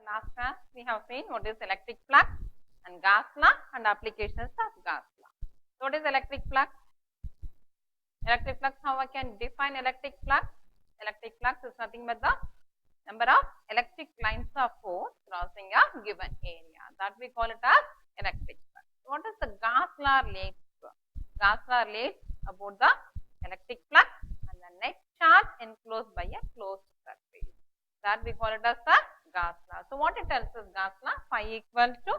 last class we have seen what is electric flux and gas law and applications of gas law. So what is electric flux? Electric flux, how I can define electric flux? Electric flux is nothing but the number of electric lines of force crossing a given area. That we call it as electric flux. What is the gas law relates to? Gas law relates about the electric flux and the net charge enclosed by a closed surface. That we call it as the gas law. So what it tells us, gas law phi equal to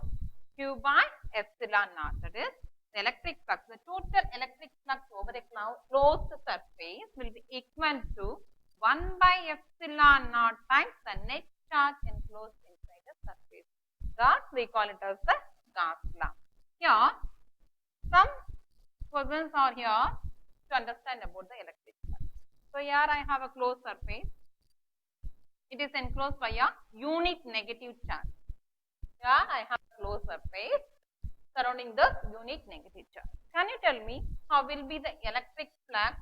Q by epsilon naught. That is the electric flux. The total electric flux over a closed surface will be equal to 1 by epsilon naught times the net charge enclosed inside the surface. That we call it as the gas law. Here, some questions are here to understand about the electric flux. So here I have a closed surface. It is enclosed by a unique negative charge. Here I have a closed surface surrounding the unique negative charge. Can you tell me how will be the electric flux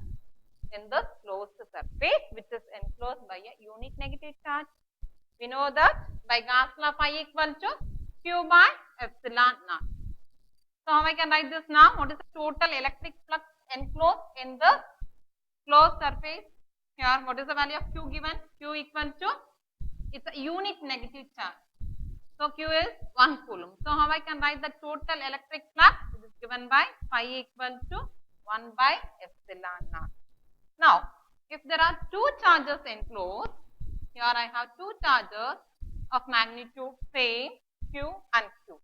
in the closed surface which is enclosed by a unique negative charge? We know that by gas law phi equal to Q by epsilon naught. So how I can write this now? What is the total electric flux enclosed in the closed surface? Here what is the value of Q given? Q equal to, it's a unique negative charge. So Q is 1 coulomb. So how I can write the total electric flux? It is given by phi equal to 1 by epsilon naught. Now, if there are two charges enclosed, here I have two charges of magnitude same Q and Q.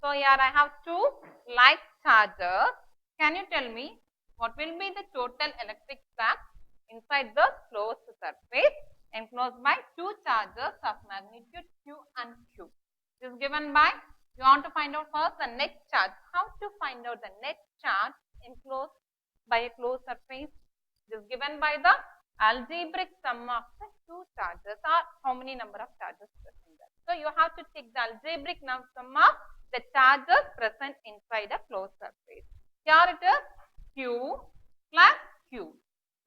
So here I have two like charges. Can you tell me what will be the total electric flux inside the closed surface enclosed by two charges of magnitude Q and Q? This is given by, you want to find out first the net charge. How to find out the net charge enclosed by a closed surface? This is given by the algebraic sum of the two charges, or how many number of charges present there. So you have to take the algebraic sum of the charges present inside a closed surface. Here it is Q plus Q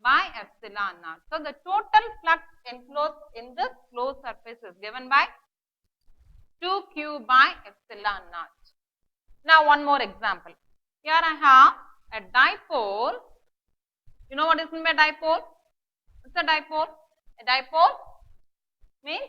by epsilon naught. So the total flux enclosed in this closed surface is given by 2Q by epsilon naught. Now one more example. Here I have a dipole. You know what is meant by dipole? What's a dipole? A dipole means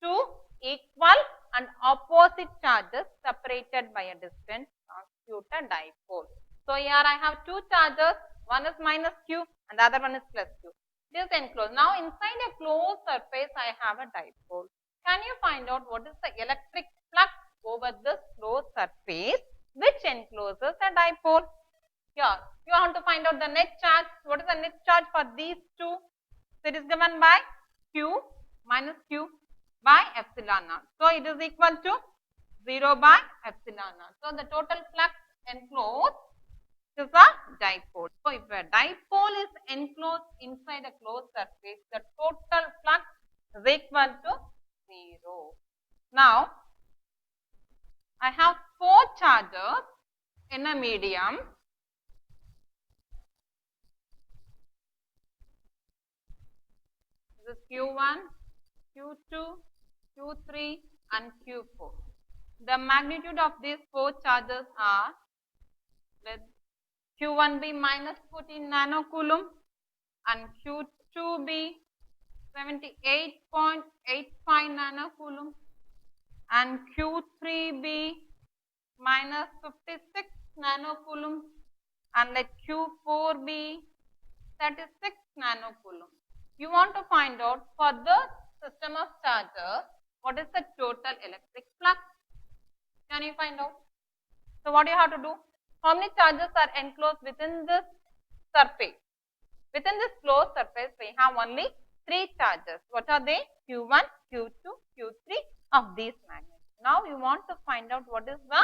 two equal and opposite charges separated by a distance constitute a dipole. So here I have two charges, one is minus Q and the other one is plus Q. It is enclosed. Now inside a closed surface I have a dipole. Can you find out what is the electric flux over this closed surface which encloses a dipole? Here, you want to find out the net charge. What is the net charge for these two? So it is given by Q minus Q by epsilon naught. So it is equal to 0 by epsilon naught. So the total flux enclosed is a dipole. So if a dipole is enclosed inside a closed surface, the total flux is equal to 0. Now, I have four charges in a medium. This is Q1, Q2, Q3 and Q4. The magnitude of these four charges are, let Q1 be minus 14 nanocoulomb and Q2 be 78.85 nanocoulomb and Q3 be minus 56 nanocoulomb and let Q4 be 36 nanocoulomb. You want to find out for the system of charges what is the total electric flux. Can you find out? So what do you have to do? How many charges are enclosed within this surface? Within this closed surface we have only three charges. What are they? Q1, Q2, Q3 of these magnitudes. Now you want to find out what is the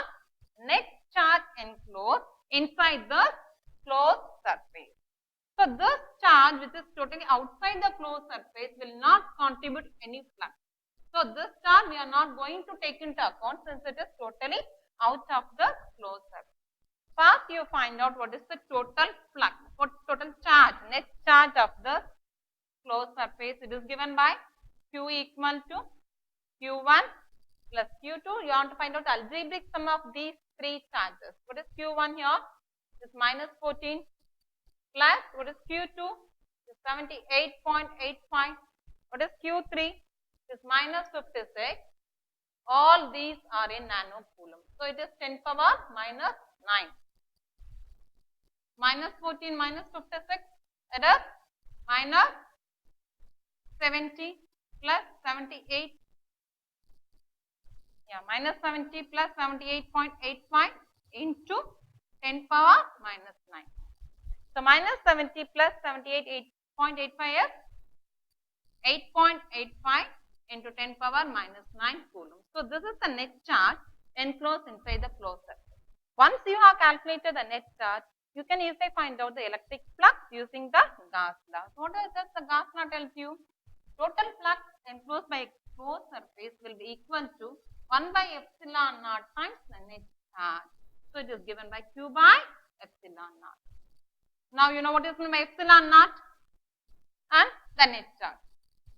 net charge enclosed inside the closed surface. So this charge which is totally outside the closed surface will not contribute any flux. So this charge we are not going to take into account since it is totally out of the closed surface. First you find out what is the total flux, what total charge, net charge of the closed surface. It is given by Q equal to Q1 plus Q2. You want to find out the algebraic sum of these three charges. What is Q1 here? It is minus 14 plus what is Q2? It is 78.85. What is Q3? It is minus 56. All these are in nanocoulomb. So it is 10 power minus 9. Minus 14 minus 56. It is minus 70 plus 78. Yeah, minus 70 plus 78.85 into 10 power minus 9. So minus 70 plus 78.85 is 8.85 into 10 power minus 9 coulomb. So this is the net charge enclosed inside the closed circuit. Once you have calculated the net charge, you can easily find out the electric flux using the Gauss law. So what does the Gauss law tells you? Total flux enclosed by a closed surface will be equal to 1 by epsilon naught times the net charge. So it is given by Q by epsilon naught. Now you know what is meant by epsilon naught and the net charge.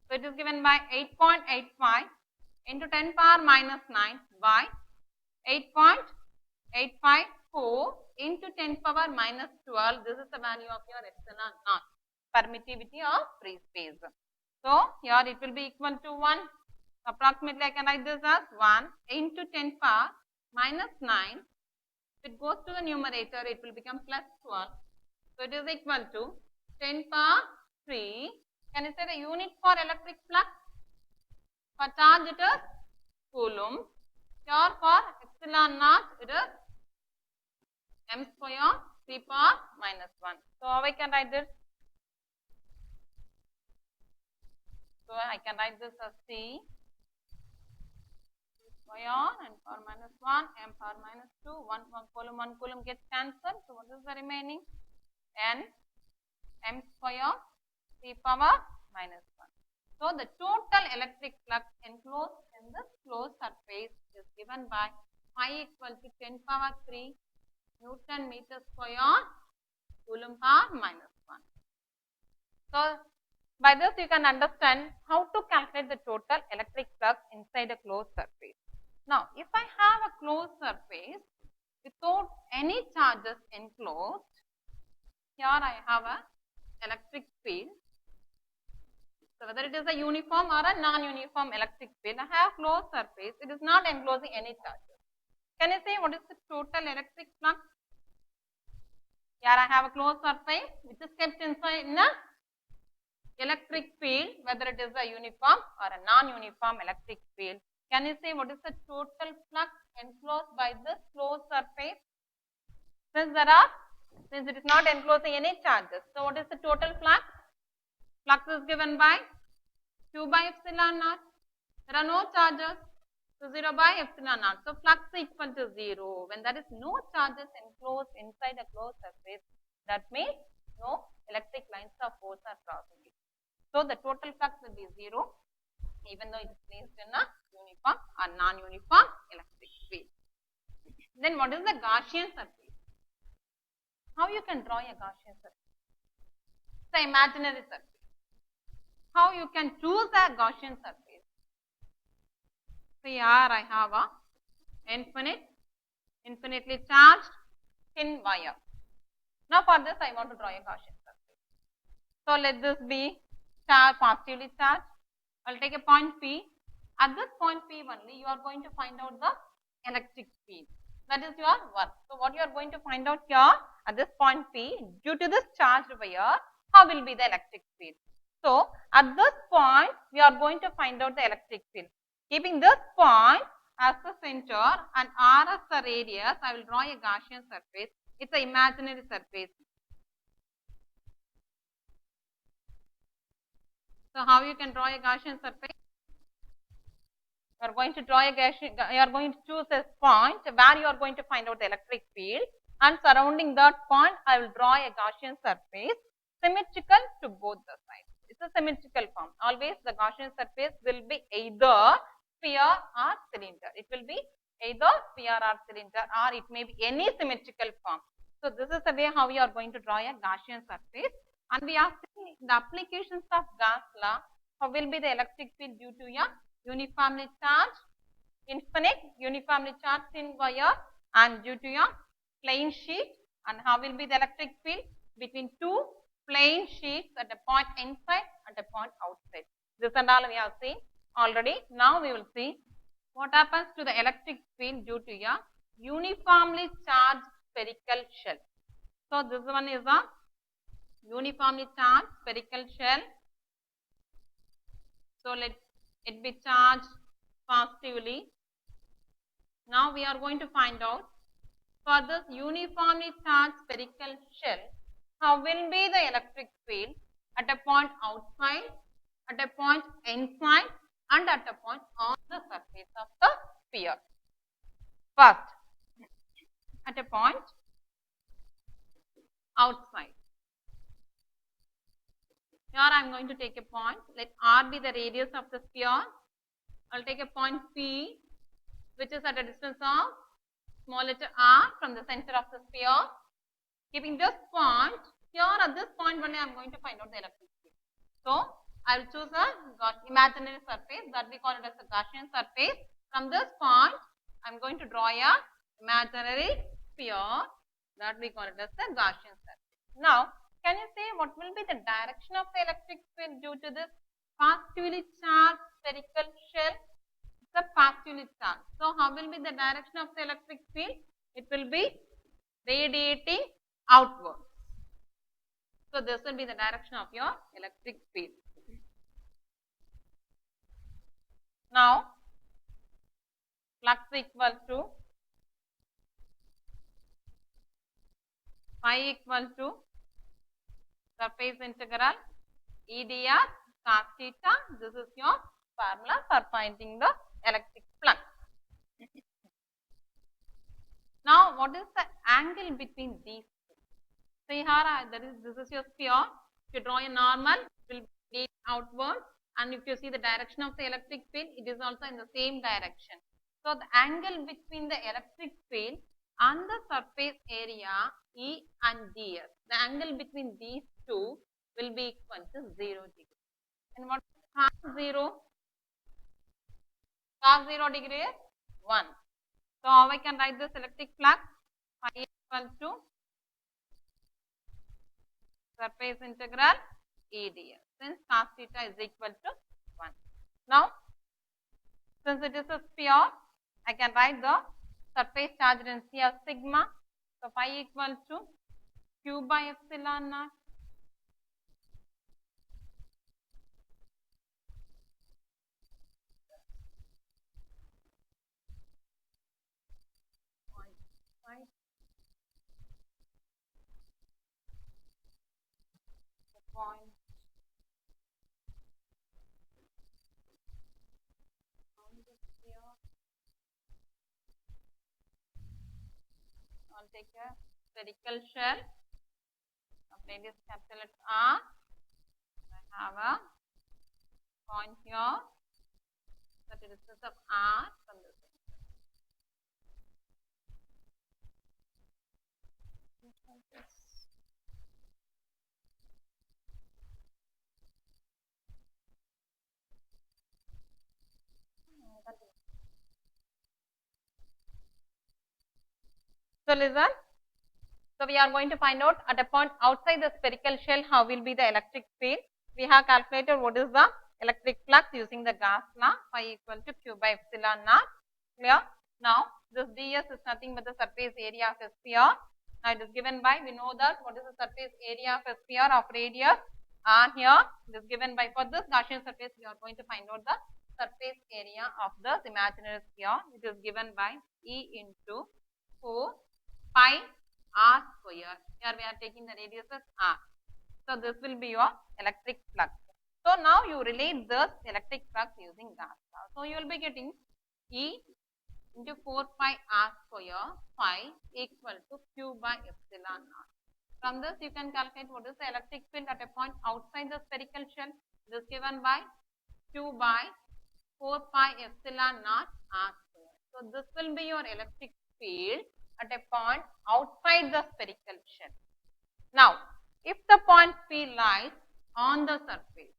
So it is given by 8.85 into 10 power minus 9 by 8.854 into 10 power minus 12. This is the value of your epsilon naught, permittivity of free space. So here it will be equal to 1. Approximately I can write this as 1 into 10 power minus 9. If it goes to the numerator, it will become plus 12. So it is equal to 10 power 3. Can you say the unit for electric flux? For charge it is coulomb. Here for epsilon naught it is m square 3 power minus 1. So how I can write this? So I can write this as C square and power minus 1 m power minus 2 1 coulomb gets cancelled. So what is the remaining? N m square 3 power minus 1. So the total electric flux enclosed in this closed surface is given by phi equal to 10 power 3 Newton meter square coulomb power minus 1. So by this you can understand how to calculate the total electric flux inside a closed surface. Now if I have a closed surface without any charges enclosed, here I have a electric field. So whether it is a uniform or a non-uniform electric field, I have closed surface, it is not enclosing any charges. Can you say what is the total electric flux? Here I have a closed surface which is kept inside in a electric field, whether it is a uniform or a non-uniform electric field. Can you say what is the total flux enclosed by this closed surface? Since it is not enclosing any charges, so what is the total flux? Flux is given by Q by epsilon naught. There are no charges, so 0 by epsilon naught. So flux is equal to 0. When there is no charges enclosed inside a closed surface, that means no electric lines of force are crossing it. So the total flux will be 0, even though it is placed in a uniform or non-uniform electric field. Then what is the Gaussian surface? How you can draw a Gaussian surface? It's an imaginary surface. How you can choose a Gaussian surface? So here I have a infinitely charged thin wire. Now for this I want to draw a Gaussian surface. So let this be positively charged. I will take a point P. At this point P only you are going to find out the electric field. That is your work. So what you are going to find out here at this point P, due to this charged wire, how will be the electric field? So at this point we are going to find out the electric field. Keeping this point as the center and R as the radius, I will draw a Gaussian surface. It's an imaginary surface. So how you can draw a Gaussian surface? You are going to draw a Gaussian, you are going to choose a point where you are going to find out the electric field, and surrounding that point I will draw a Gaussian surface symmetrical to both the sides. It's a symmetrical form. Always the Gaussian surface will be either sphere or cylinder. It will be either sphere or cylinder, or it may be any symmetrical form. So this is the way how we are going to draw a Gaussian surface. And we are seeing the applications of Gauss law. How will be the electric field due to a uniformly charged infinite uniformly charged thin wire and due to a plain sheet. And how will be the electric field between two plain sheets at a point inside and a point outside. This and all we have seen already. Now we will see what happens to the electric field due to a uniformly charged spherical shell. So this one is a uniformly charged spherical shell. So let it be charged positively. Now we are going to find out for this uniformly charged spherical shell, how will be the electric field at a point outside, at a point inside and at a point on the surface of the sphere. First, at a point outside. Here I am going to take a point. Let R be the radius of the sphere. I will take a point P, which is at a distance of small letter r from the center of the sphere. Keeping this point, here at this point only I am going to find out the electric field. So, I will choose a imaginary surface that we call it as a Gaussian surface. From this point, I am going to draw a imaginary sphere that we call it as the Gaussian surface. Now, can you say what will be the direction of the electric field due to this positively charged spherical shell? It's a positively charged. So, how will be the direction of the electric field? It will be radiating outwards. So, this will be the direction of your electric field. Now, flux equal to phi equal to surface integral E dr cos theta. This is your formula for finding the electric flux. Now, what is the angle between these two? So, here this is your sphere. If you draw a normal, it will be outwards, and if you see the direction of the electric field, it is also in the same direction. So, the angle between the electric field and the surface area E and ds, the angle between these two will be equal to 0 degree. And what is cos 0? Cos 0 degree is 1. So, how I can write this electric flux? Phi equal to surface integral E ds, since cos theta is equal to 1. Now, since it is a sphere, I can write the surface charge density as sigma. So, phi equal to q by epsilon naught. Point on the sphere. I'll take a spherical shell of radius capital letter R. I have a point here that is distance of R from the center. So, listen. So, we are going to find out at a point outside the spherical shell how will be the electric field. We have calculated what is the electric flux using the Gauss law, phi equal to q by epsilon naught. Clear? Now, this ds is nothing but the surface area of a sphere. Now, it is given by, we know that what is the surface area of a sphere of radius r here. It is given by, for this Gaussian surface, we are going to find out the surface area of this imaginary sphere. It is given by E into 4 pi r square. Here we are taking the radius as r. So, this will be your electric flux. So, now you relate this electric flux using Gauss law. So, you will be getting E into 4 pi r square phi equal to q by epsilon naught. From this, you can calculate what is the electric field at a point outside the spherical shell. This is given by q by 4 pi epsilon naught r square. So, this will be your electric field at a point outside the spherical shell. Now, if the point P lies on the surface,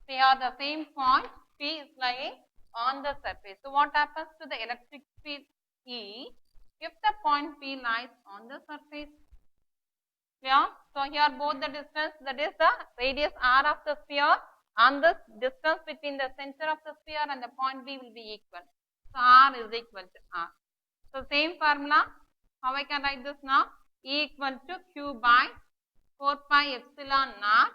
say here the same point P is lying on the surface. So what happens to the electric field E if the point P lies on the surface? Yeah. So here both the distance, that is the radius r of the sphere, and the distance between the center of the sphere and the point B will be equal. So r is equal to r. So same formula. How I can write this now? E equal to q by 4 pi epsilon naught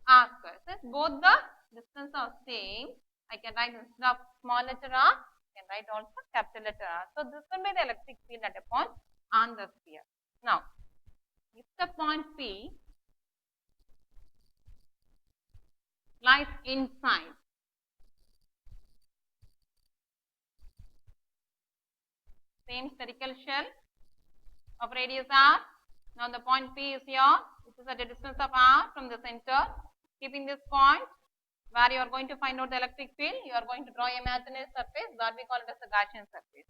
r square. Since both the distance are same, I can write instead of small letter r, I can write also capital letter R. So this will be the electric field at a point on the sphere. Now, if the point P lies inside same spherical shell of radius r, now the point P is here, this is at a distance of r from the center. Keeping this point where you are going to find out the electric field, you are going to draw a imaginary surface that we call it as the Gaussian surface.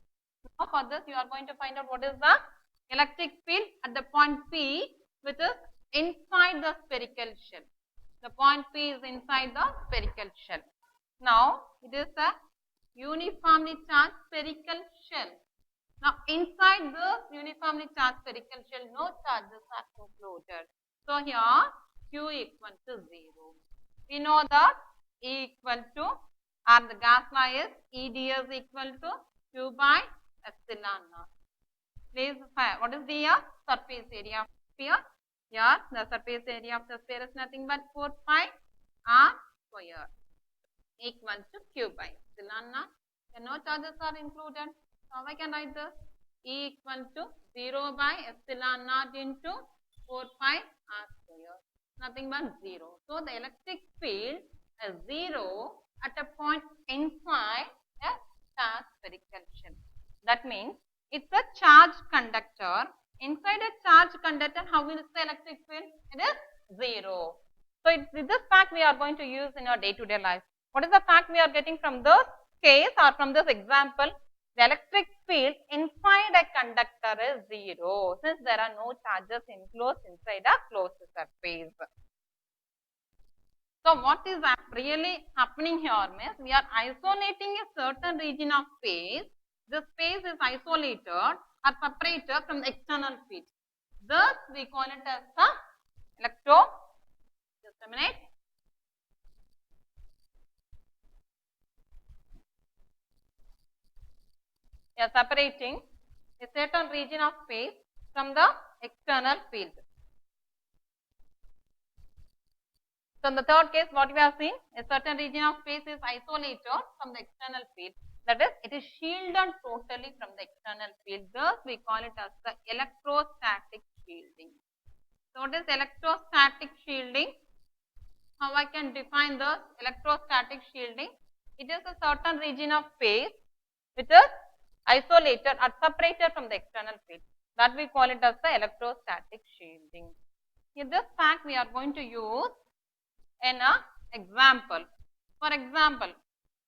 Now for this you are going to find out what is the electric field at the point P, which is inside the spherical shell. The point P is inside the spherical shell. Now it is a uniformly charged spherical shell. Now inside this uniformly charged spherical shell, no charges are included. So here Q equal to 0. We know that E equal to, or the gas law is E ds equal to Q by epsilon naught. Please find what is the surface area of sphere? Here the surface area of the sphere is nothing but 4 pi r square equal to Q by epsilon naught. And no charges are included. So I can write this E equal to 0 by epsilon naught into 4 pi r square, nothing but 0. So the electric field is 0 at a point inside a charged spherical shell. That means it's a charged conductor. Inside a charged conductor, how will the electric field? It is 0. So this fact we are going to use in our day-to-day life. What is the fact we are getting from this case or from this example? The electric field inside a conductor is 0, since there are no charges enclosed inside a closed surface. So what is really happening here means we are isolating a certain region of space. This space is isolated or separated from the external field. Thus we call it as the just a minute. We are separating a certain region of space from the external field. So in the third case, what we have seen, a certain region of space is isolated from the external field. That is, it is shielded totally from the external field. Thus, we call it as the electrostatic shielding. So what is electrostatic shielding? How I can define the electrostatic shielding? It is a certain region of space which is isolated or separated from the external field. That we call it as the electrostatic shielding. In this fact, we are going to use an example. For example,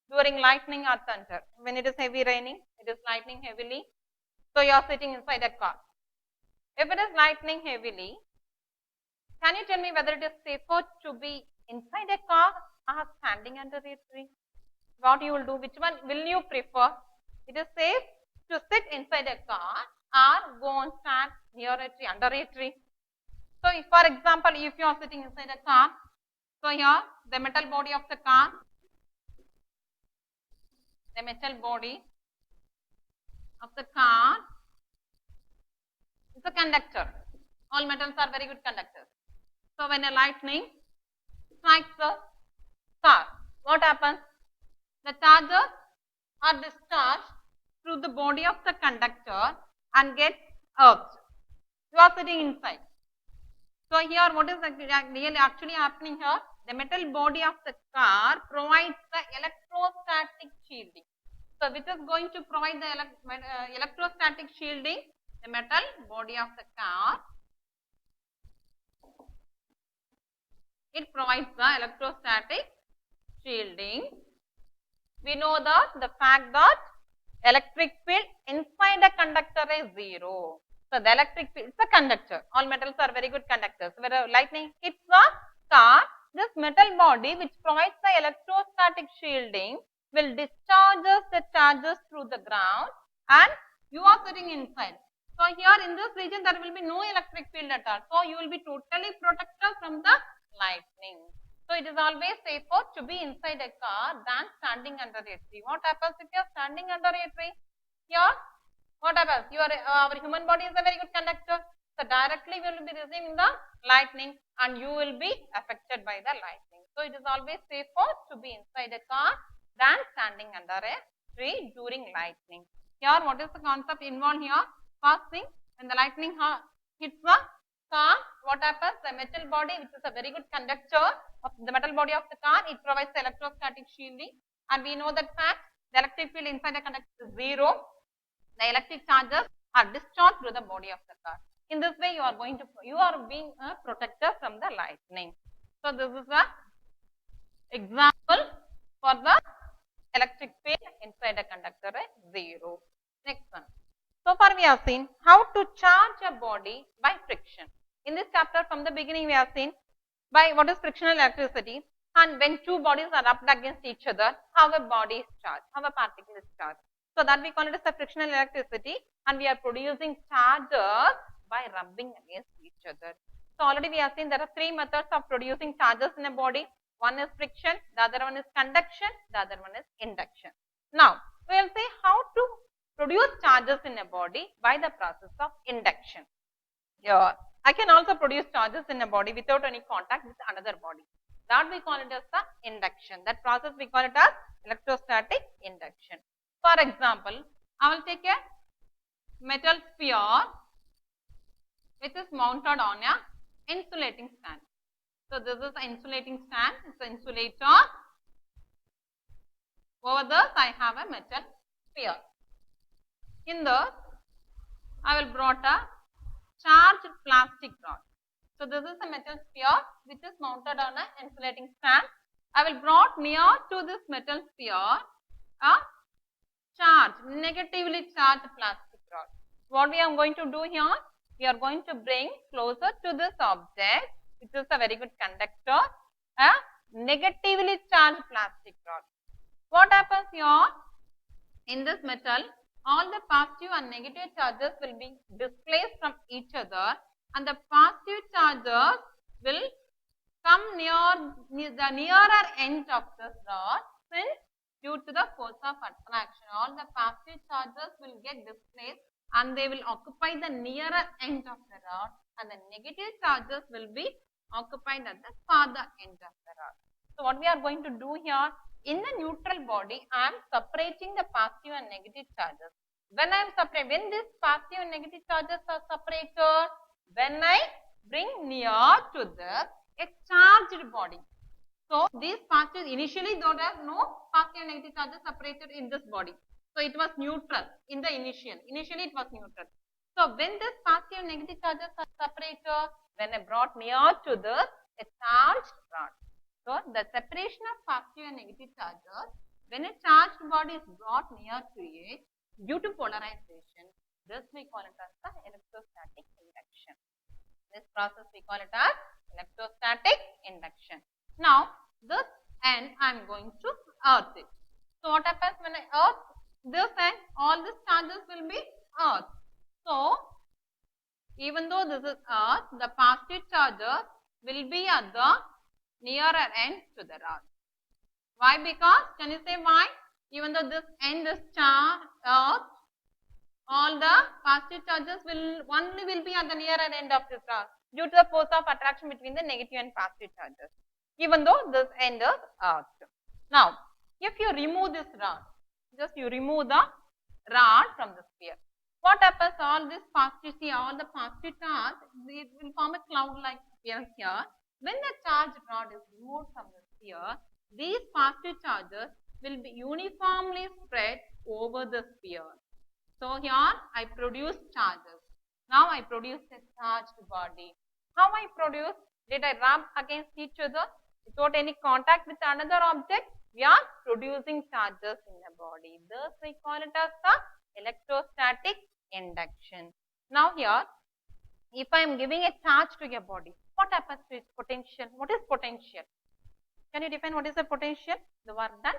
during lightning or thunder, when it is heavy raining, it is lightning heavily. So you are sitting inside a car. If it is lightning heavily, can you tell me whether it is safer to be inside a car or standing under a tree? What you will do? Which one will you prefer? It is safe to sit inside a car or go and stand near a tree, under a tree. So if, for example, if you are sitting inside a car, so here the metal body of the car, the metal body of the car is a conductor. All metals are very good conductors. So when a lightning strikes the car, what happens? The charges are discharged through the body of the conductor and get earthed. You are sitting inside. So here what is really actually happening here? The metal body of the car provides the electrostatic shielding. So which is going to provide the electrostatic shielding? The metal body of the car. It provides the electrostatic shielding. We know that the fact that electric field inside a conductor is 0. So the electric field is a conductor. All metals are very good conductors. When a lightning hits the car, this metal body which provides the electrostatic shielding will discharges the charges through the ground and you are sitting inside. So here in this region there will be no electric field at all. So you will be totally protected from the lightning. So it is always safer to be inside a car than standing under a tree. What happens if you are standing under a tree? Here, what happens? Our human body is a very good conductor. So directly we will be receiving the lightning and you will be affected by the lightning. So it is always safer to be inside a car than standing under a tree during lightning. Here, what is the concept involved here? First thing, when the lightning hits the car, what happens? The metal body, which is a very good conductor of the metal body of the car, it provides electrostatic shielding, and we know that fact. The electric field inside the conductor is zero. The electric charges are discharged through the body of the car. In this way, you are being a protector from the lightning. So this is a example for the electric field inside a conductor is zero. Next one. So far we have seen how to charge a body by friction. In this chapter from the beginning we have seen by what is frictional electricity, and when two bodies are rubbed against each other, how a body is charged, how a particle is charged. So that we call it as the frictional electricity, and we are producing charges by rubbing against each other. So already we have seen there are three methods of producing charges in a body. One is friction, the other one is conduction, the other one is induction. Now we will see how to produce charges in a body by the process of induction. Here, I can also produce charges in a body without any contact with another body. That we call it as the induction. That process we call it as electrostatic induction. For example, I will take a metal sphere which is mounted on a insulating stand. So this is an insulating stand, it's an insulator. Over this I have a metal sphere. In this I will brought a charged plastic rod. So this is a metal sphere which is mounted on an insulating stand. I will brought near to this metal sphere a negatively charged plastic rod. What we are going to do here? We are going to bring closer to this object, which is a very good conductor, a negatively charged plastic rod. What happens here? In this metal, all the positive and negative charges will be displaced from each other, and the positive charges will come near the nearer end of this rod, since due to the force of attraction, all the positive charges will get displaced and they will occupy the nearer end of the rod, and the negative charges will be occupied at the farther end of the rod. So what we are going to do here, in the neutral body, I am separating the positive and negative charges. When these positive and negative charges are separated, when I bring near to this a charged body. So these positive, initially there are no positive and negative charges separated in this body. So it was neutral in the initially it was neutral. So when this positive and negative charges are separated, when I brought near to this a charged rod. So the separation of positive and negative charges, when a charged body is brought near to it due to polarization, this we call it as the electrostatic induction. This process we call it as electrostatic induction. Now this end I am going to earth it. So what happens when I earth this end? All these charges will be earth. So even though this is earth, the positive charges will be at the nearer end to the rod. Why? Because, can you say why? Even though this end is charged earth, all the positive charges will be at the nearer end of this rod due to the force of attraction between the negative and positive charges, even though this end is earth. Now, if you remove this rod, just you remove the rod from the sphere. What happens? All this positive, see all the positive charge, it will form a cloud-like appearance here. When the charged rod is removed from the sphere, these positive charges will be uniformly spread over the sphere. So here I produce charges. Now I produce a charged body. How I produce? Did I rub against each other without any contact with another object? We are producing charges in the body. Thus we call it as the electrostatic induction. Now here, if I am giving a charge to your body, what happens to its potential? What is potential? Can you define what is the potential? The work done.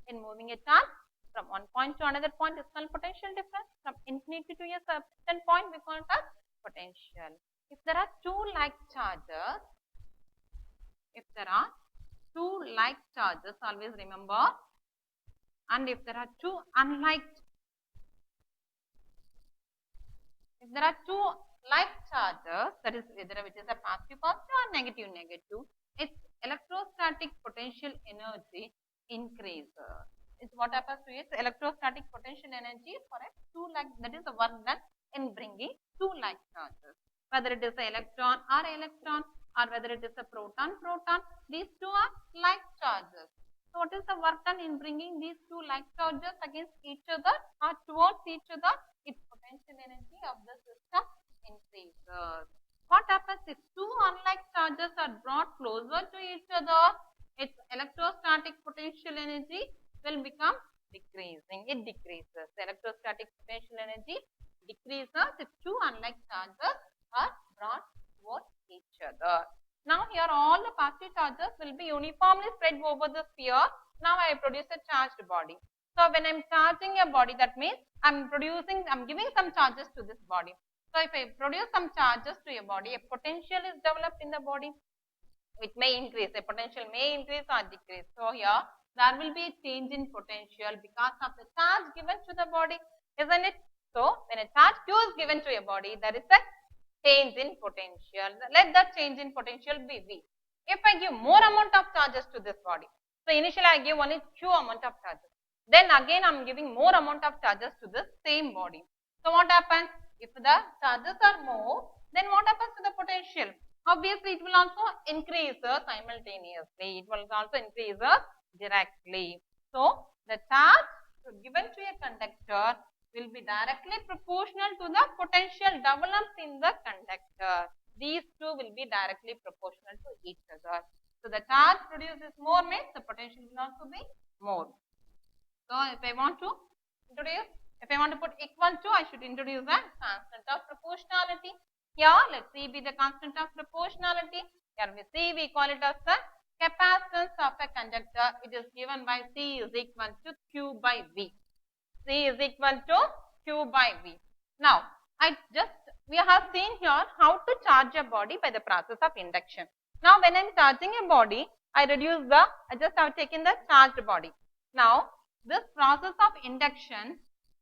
in moving a charge from one point to another point is called potential difference. From infinity to a certain point we call it as potential. If there are two like charges, always remember, and if there are two unlike, charges, that is whether it is a positive or negative, its electrostatic potential energy increases. It's what happens to its electrostatic potential energy for a two like, that is the work done in bringing two like charges. Whether it is an electron, or whether it is a proton, these two are like charges. So what is the work done in bringing these two like charges against each other or towards each other? Its potential energy of the system increases. What happens if two unlike charges are brought closer to each other? Its electrostatic potential energy will become decreasing. It decreases. The electrostatic potential energy decreases if two unlike charges are brought towards each other. Now here all the positive charges will be uniformly spread over the sphere. Now I produce a charged body. So when I am charging a body, that means I am giving some charges to this body. So if I produce some charges to a body, a potential is developed in the body. It may increase, a potential may increase or decrease. So here there will be a change in potential because of the charge given to the body, isn't it? So when a charge Q is given to a body, there is a change in potential. Let that change in potential be V. If I give more amount of charges to this body, so initially I give only Q amount of charges. Then again I am giving more amount of charges to the same body. So what happens? If the charges are more, then what happens to the potential? Obviously it will also increase simultaneously. It will also increase directly. So the charge given to a conductor will be directly proportional to the potential developed in the conductor. These two will be directly proportional to each other. So the charge produces more means the potential will also be more. So if I want to put equal to, I should introduce a constant of proportionality. Here let C be the constant of proportionality. Here we see, we call it as the capacitance of a conductor. It is given by C is equal to Q by V. C is equal to Q by V. Now, we have seen here how to charge a body by the process of induction. Now, when I am charging a body, I just have taken the charged body. Now, this process of induction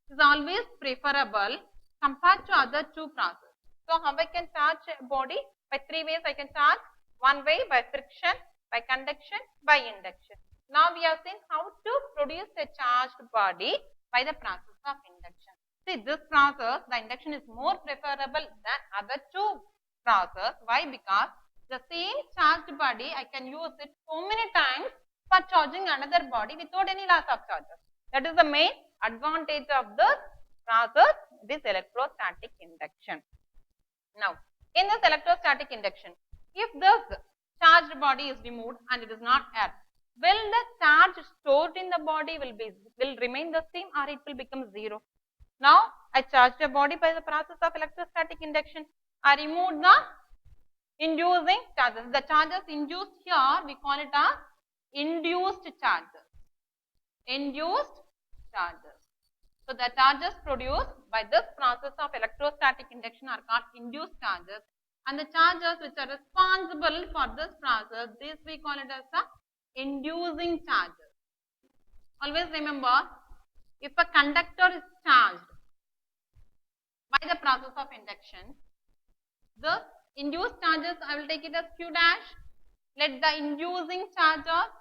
is always preferable compared to other two processes. So, how I can charge a body? By three ways I can charge. One way by friction, by conduction, by induction. Now, we have seen how to produce a charged body by the process of induction. See, this process, the induction is more preferable than other two processes. Why? Because the same charged body, I can use it so many times for charging another body without any loss of charges. That is the main advantage of this process, this electrostatic induction. Now, in this electrostatic induction, if this charged body is removed and it is not air, will the charge stored in the body will remain the same or it will become zero? Now, I charged a body by the process of electrostatic induction. I removed the inducing charges. The charges induced here, we call it as induced charges. Induced charges. So, the charges produced by this process of electrostatic induction are called induced charges, and the charges which are responsible for this process, this we call it as the inducing charges. Always remember, if a conductor is charged by the process of induction, the induced charges I will take it as Q dash. Let the inducing charges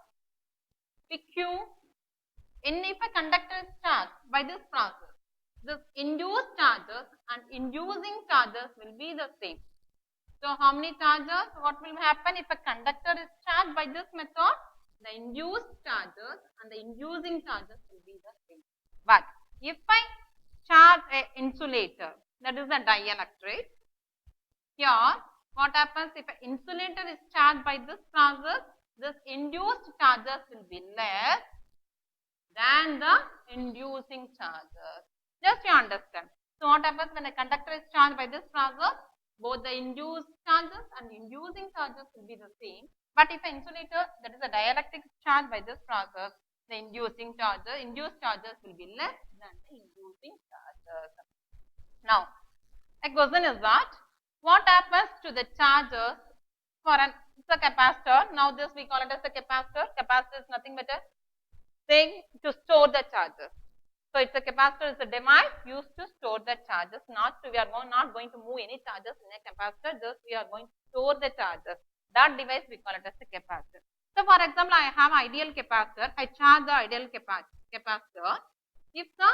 be Q. And if a conductor is charged by this process, this induced charges and inducing charges will be the same. So, how many charges? What will happen if a conductor is charged by this method? The induced charges and the inducing charges will be the same. But if I charge an insulator, that is a dielectric, here what happens if an insulator is charged by this process? This induced charges will be less than the inducing charges. Just you understand. So, what happens when a conductor is charged by this process? Both the induced charges and inducing charges will be the same. But if an insulator, that is a dielectric, is charged by this process, the induced charges will be less than the inducing charges. Now, a question is that what happens to the charges for it's a capacitor. Now, this we call it as a capacitor. Capacitor is nothing but a thing to store the charges. So, it's a capacitor is a device used to store the charges. We are not going to move any charges in a capacitor. Just we are going to store the charges. That device we call it as a capacitor. So, for example, I have ideal capacitor. I charge the ideal capacitor. If the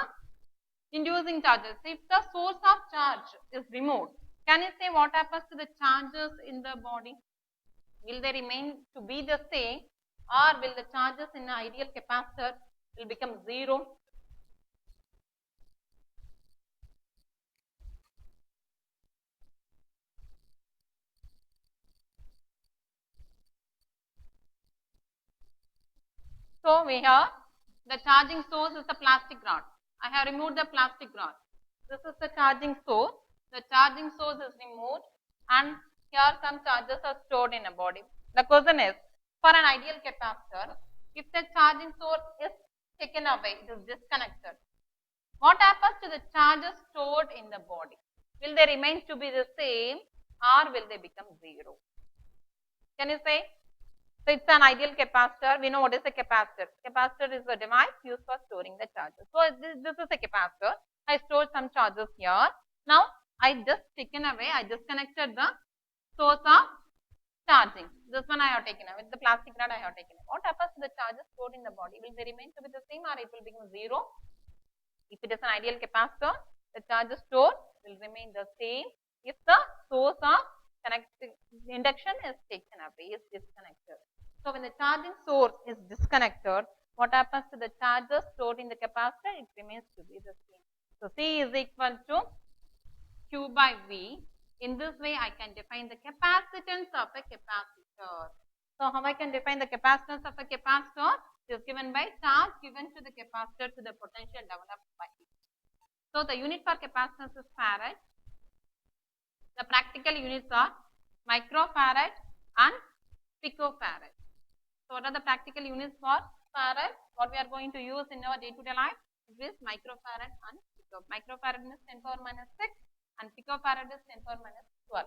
inducing charges, if the source of charge is removed, can you say what happens to the charges in the body? Will they remain to be the same, or will the charges in an ideal capacitor will become 0? So, we have the charging source is the plastic rod. I have removed the plastic rod. This is the charging source. The charging source is removed, and here some charges are stored in a body. The question is, for an ideal capacitor, if the charging source is taken away, it is disconnected, what happens to the charges stored in the body? Will they remain to be the same, or will they become 0? Can you say? So, it's an ideal capacitor. We know what is a capacitor. Capacitor is a device used for storing the charges. So, this is a capacitor. I stored some charges here. Now, I just taken away, I disconnected the source of charging. This one I have taken away. The plastic rod I have taken away. What happens to the charges stored in the body? Will they remain to be the same, or it will become 0? If it is an ideal capacitor, the charges stored will remain the same. If the source of induction is taken away, is disconnected. So, when the charging source is disconnected, what happens to the charges stored in the capacitor? It remains to be the same. So, C is equal to Q by V. In this way, I can define the capacitance of a capacitor. So, how I can define the capacitance of a capacitor? It is given by charge given to the capacitor to the potential developed by it. So, the unit for capacitance is farad. The practical units are microfarad and picofarad. So, what are the practical units for farad? What we are going to use in our day-to-day life is microfarad and picofarad. Microfarad is 10 power minus 6 and picofarad is 10 power minus 12.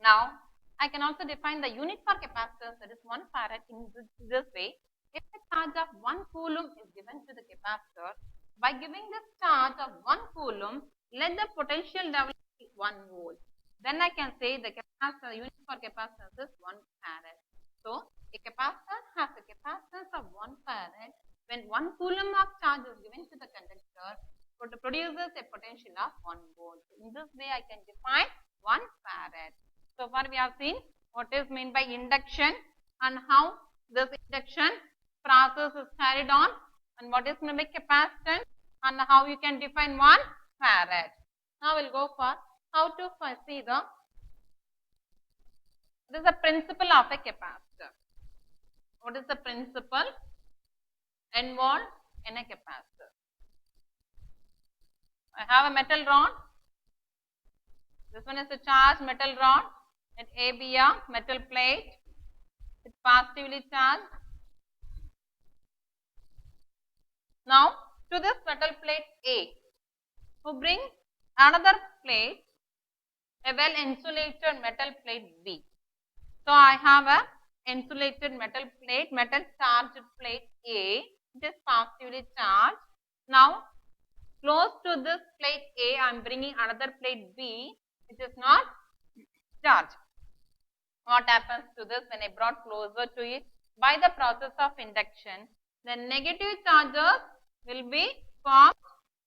Now, I can also define the unit for capacitance, that is 1 farad, in this way. If a charge of 1 coulomb is given to the capacitor, by giving this charge of 1 coulomb, let the potential develop 1 volt. Then I can say the capacitor unit for capacitance is 1 farad. So, a capacitor has a capacitance of 1 farad. When 1 coulomb of charge is given to the conductor, it produces a potential of 1 volt. In this way, I can define 1 farad. So far, we have seen what is meant by induction and how this induction process is carried on, and what is meant by capacitance and how you can define 1 farad. Now, we will go for how to see the principle of a capacitor. What is the principle involved in a capacitor? I have a metal rod. This one is a charged metal rod. Let A be a metal plate. It's positively charged. Now, to this metal plate A, who bring another plate, a well insulated metal plate B. So, I have a insulated metal charged plate A. It is positively charged. Now, close to this plate A, I am bringing another plate B, which is not charged. What happens to this when I brought closer to it? By the process of induction, the negative charges will be formed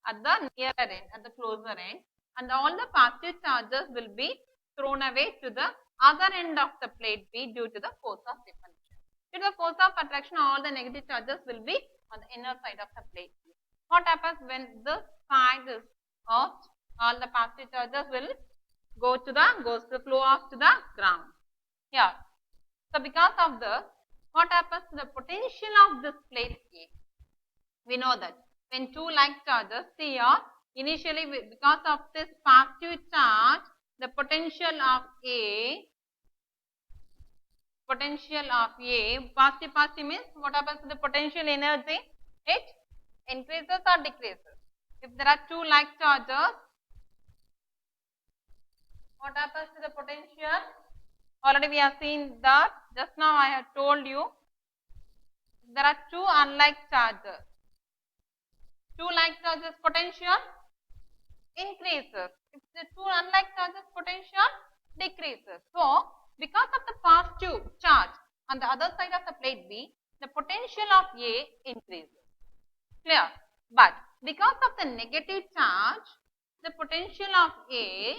at the nearer end, at the closer end, and all the positive charges will be thrown away to the other end of the plate B due to the force of repulsion. Due to the force of attraction, all the negative charges will be on the inner side of the plate B. What happens when this side is off? All the positive charges will goes to flow off to the ground. Here. So, because of this, what happens to the potential of this plate A? We know that when two like charges, see here, initially because of this positive charge, the potential of A potential of A, positive means what happens to the potential energy? It increases or decreases. If there are two like charges, what happens to the potential? Already we have seen that, just now I have told you, there are two unlike charges. Two like charges potential increases. If the two unlike charges potential decreases. So, because of the positive charge on the other side of the plate B, the potential of A increases. Clear? But because of the negative charge, the potential of A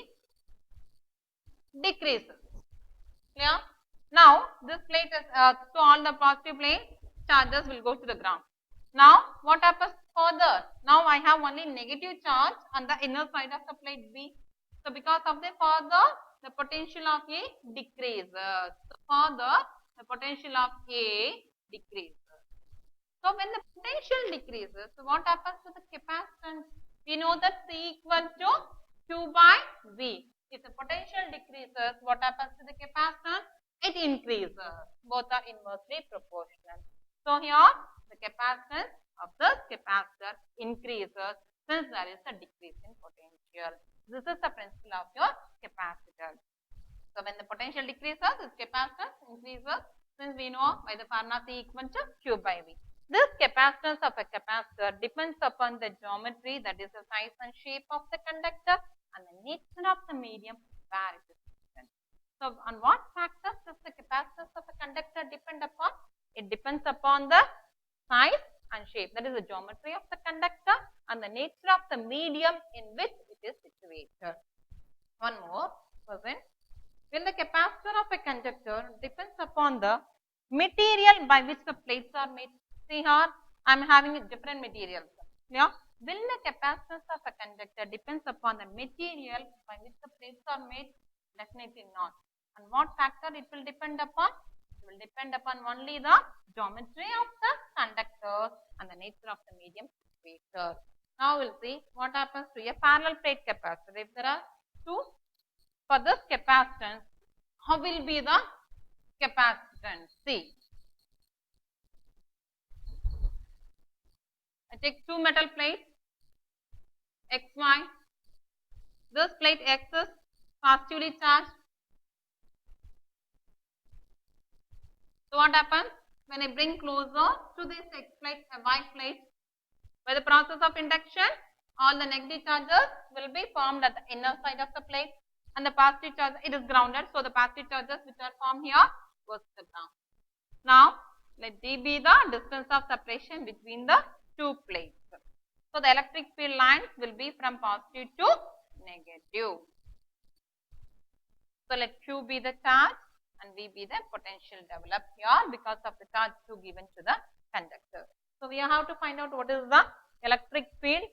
decreases. Clear? Now, this plate is, so all the positive plate charges will go to the ground. Now, what happens further? Now, I have only negative charge on the inner side of the plate B. So, because of the further, the potential of A decreases. So, further, the potential of A decreases. So, when the potential decreases, so what happens to the capacitance? We know that C equal to Q by V. If the potential decreases, what happens to the capacitance? It increases. Both are inversely proportional. So, here the capacitance of the capacitor increases since there is a decrease in potential. This is the principle of your capacitor. So, when the potential decreases, its capacitance increases since we know by the formula C equal to Q by V. This capacitance of a capacitor depends upon the geometry, that is the size and shape of the conductor, and the nature of the medium where it is present. So, on what factors does the capacitance of a conductor depend upon? It depends upon the size and shape, that is the geometry of the conductor and the nature of the medium in which it is situated. One more question. When the capacitor of a conductor depends upon the material by which the plates are made. See here, I am having different materials. Yeah? Will the capacitance of a conductor depends upon the material by which the plates are made? Definitely not. And what factor it will depend upon? It will depend upon only the geometry of the conductor and the nature of the medium situated. Now we will see what happens to a parallel plate capacitor. If there are two, for this capacitance, how will be the capacitance? See, I take two metal plates, XY. This plate X is positively charged. So, what happens when I bring closer to this X plate, a Y plate? By the process of induction, all the negative charges will be formed at the inner side of the plate, and the positive charge, it is grounded. So, the positive charges which are formed here goes to the ground. Now, let D be the distance of separation between the two plates. So, the electric field lines will be from positive to negative. So, let Q be the charge and V be the potential developed here because of the charge Q given to the conductor. So, we have to find out what is the electric field,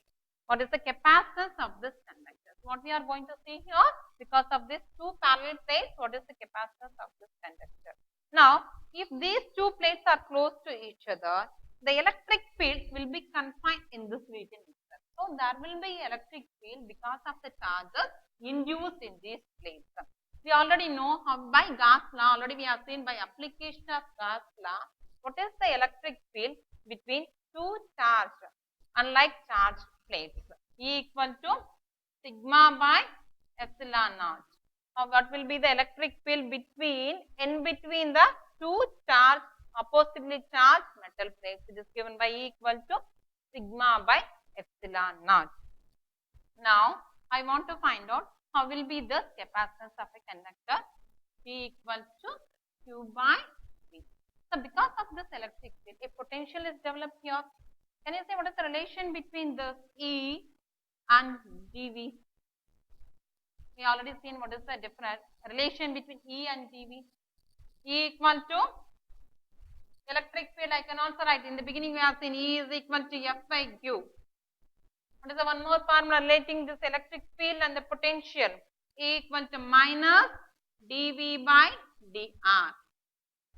what is the capacitance of this conductor. So, what we are going to see here, because of these two parallel plates, what is the capacitance of this conductor. Now, if these two plates are close to each other, the electric field will be confined in this region itself. So, there will be electric field because of the charges induced in these plates. We already know how by Gauss law, already we have seen by application of Gauss law, what is the electric field between two charged, unlike charged plates. E equal to sigma by epsilon naught. Now, what will be the electric field in between the two charged, oppositely charged metal plates? It is given by E equal to sigma by epsilon naught. Now, I want to find out how will be the capacitance of a conductor. E equal to Q by V. So, because of this electric field, a potential is developed here. Can you say what is the relation between this E and dV? We already seen what is the different relation between E and dV. E equal to electric field, I can also write in the beginning we have seen E is equal to F by Q. What is the one more formula relating this electric field and the potential? E equal to minus dV by dr.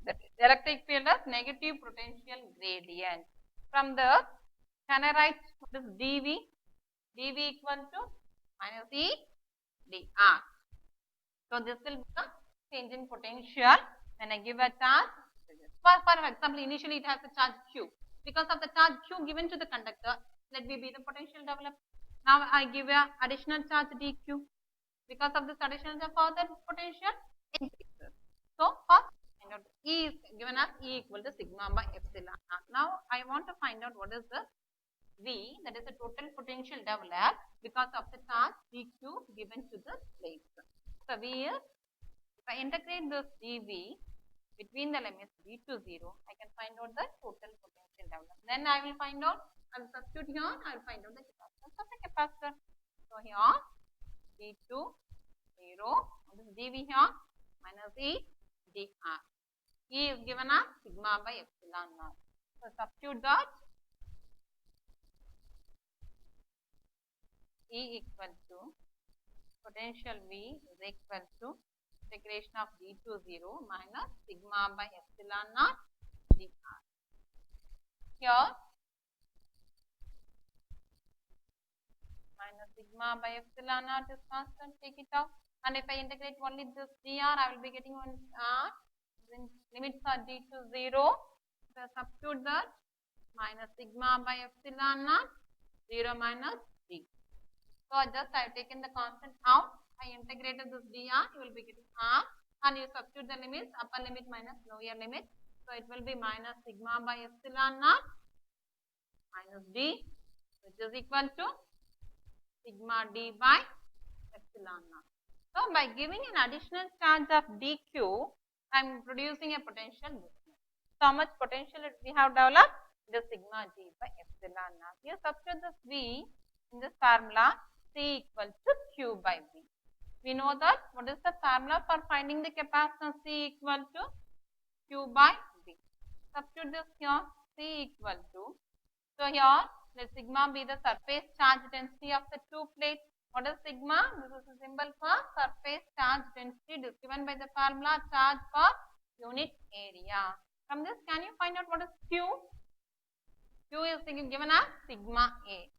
The electric field is negative potential gradient. From the, can I write what is dV? dV equal to minus E dr. So, this will be the change in potential When I give a charge, for example, initially it has a charge Q. Because of the charge Q given to the conductor, let me be the potential developed. Now I give a additional charge dQ. Because of this additional charge, further potential increases. So first find out E is given as E equal to sigma by epsilon naught. Now I want to find out what is the V, that is the total potential developed because of the charge dQ given to the plate. So V is, if I integrate this dV between the limits V to 0, I can find out the total potential developed. Then I will find out, I will substitute here, I will find out the capacitance of the capacitor. So here V2 0, this is dV here, minus E dR. E is given as sigma by epsilon naught. So substitute that. E equal to potential V is equal to integration of d to 0 minus sigma by epsilon naught dr. Here minus sigma by epsilon naught is constant, take it out, and if I integrate only this dr, I will be getting one r. Then limits are d to 0. So substitute that, minus sigma by epsilon naught 0 minus d. So just I have taken the constant out, I integrated this dr, you will be getting r, and you substitute the limits, upper limit minus lower limit. So it will be minus sigma by epsilon naught minus d, which is equal to sigma d by epsilon naught. So by giving an additional charge of dq, I am producing a potential difference. So how much potential we have developed? The sigma d by epsilon naught. You substitute this v in this formula, C equal to Q by V. We know that what is the formula for finding the capacitance? C equal to Q by V. Substitute this here, C equal to, so here let sigma be the surface charge density of the two plates. What is sigma? This is a symbol for surface charge density. It is given by the formula charge per unit area. From this, can you find out what is Q? Q is given as sigma A.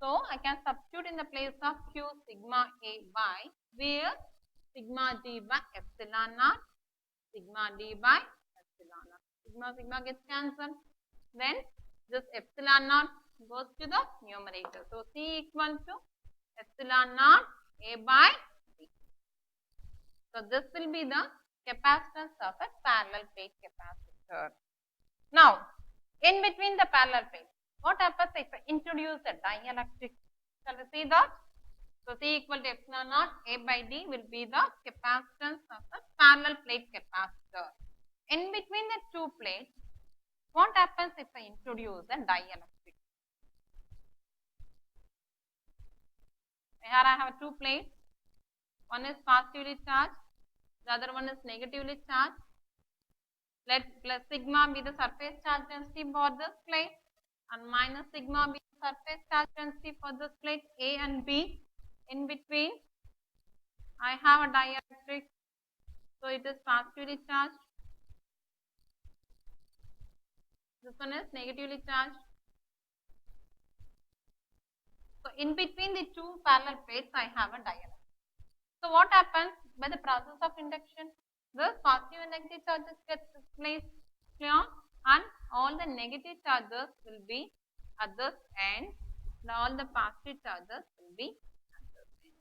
So I can substitute in the place of Q sigma A by V is sigma d by epsilon naught, sigma d by epsilon naught. Sigma gets cancelled. Then this epsilon naught goes to the numerator. So C equal to epsilon naught A by B. So this will be the capacitance of a parallel plate capacitor. Now, in between the parallel plate, what happens if I introduce a dielectric? Shall we see that? So C equal to epsilon naught A by D will be the capacitance of a parallel plate capacitor. In between the two plates, what happens if I introduce a dielectric? Here I have two plates. One is positively charged, the other one is negatively charged. Let plus sigma be the surface charge density for this plate, and minus sigma be the surface charge density for this plate A and B. In between, I have a dielectric, so it is positively charged. This one is negatively charged. So in between the two parallel plates, I have a dielectric. So what happens by the process of induction? The positive and negative charges get placed here, and all the negative charges will be at this end, and all the positive charges will be at this end.